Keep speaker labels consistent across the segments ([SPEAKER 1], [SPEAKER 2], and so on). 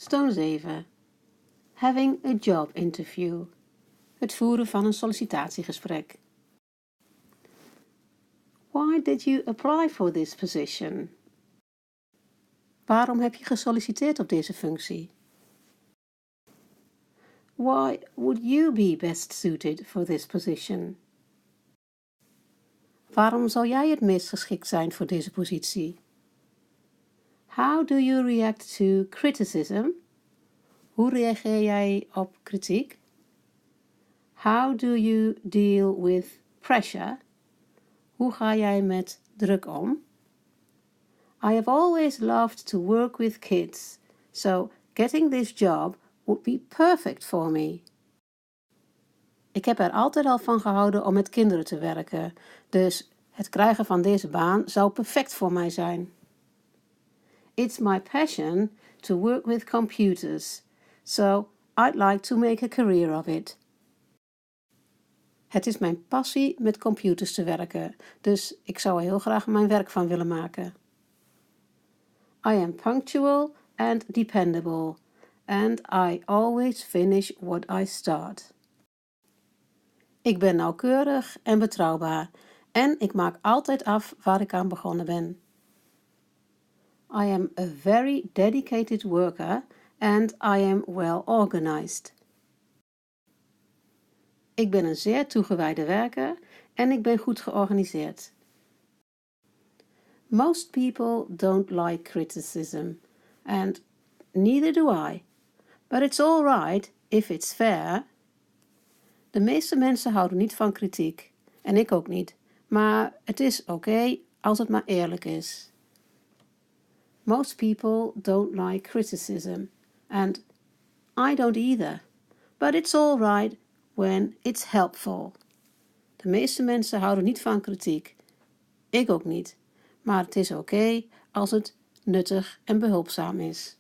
[SPEAKER 1] Stone 7. Having a job interview. Het voeren van een sollicitatiegesprek. Why did you apply for this position? Waarom heb je gesolliciteerd op deze functie? Why would you be best suited for this position? Waarom zou jij het meest geschikt zijn voor deze positie? How do you react to criticism? Hoe reageer jij op kritiek? How do you deal with pressure? Hoe ga jij met druk om? I have always loved to work with kids, so getting this job would be perfect for me. Ik heb er altijd al van gehouden om met kinderen te werken, dus het krijgen van deze baan zou perfect voor mij zijn. It's my passion to work with computers, so I'd like to make a career of it. Het is mijn passie met computers te werken, dus ik zou er heel graag mijn werk van willen maken. I am punctual and dependable, and I always finish what I start. Ik ben nauwkeurig en betrouwbaar, en ik maak altijd af waar ik aan begonnen ben. I am a very dedicated worker, and I am well organized. Ik ben een zeer toegewijde werker en ik ben goed georganiseerd. Most people don't like criticism, and neither do I. But it's all right if it's fair. De meeste mensen houden niet van kritiek, en ik ook niet, maar het is oké als het maar eerlijk is. Most people don't like criticism, and I don't either. But it's all right when it's helpful. De meeste mensen houden niet van kritiek. Ik ook niet. Maar het is oké als het nuttig en behulpzaam is.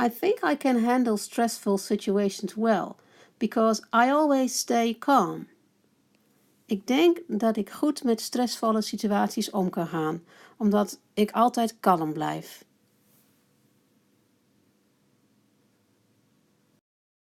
[SPEAKER 1] I think I can handle stressful situations well, because I always stay calm. Ik denk dat ik goed met stressvolle situaties om kan gaan, omdat ik altijd kalm blijf.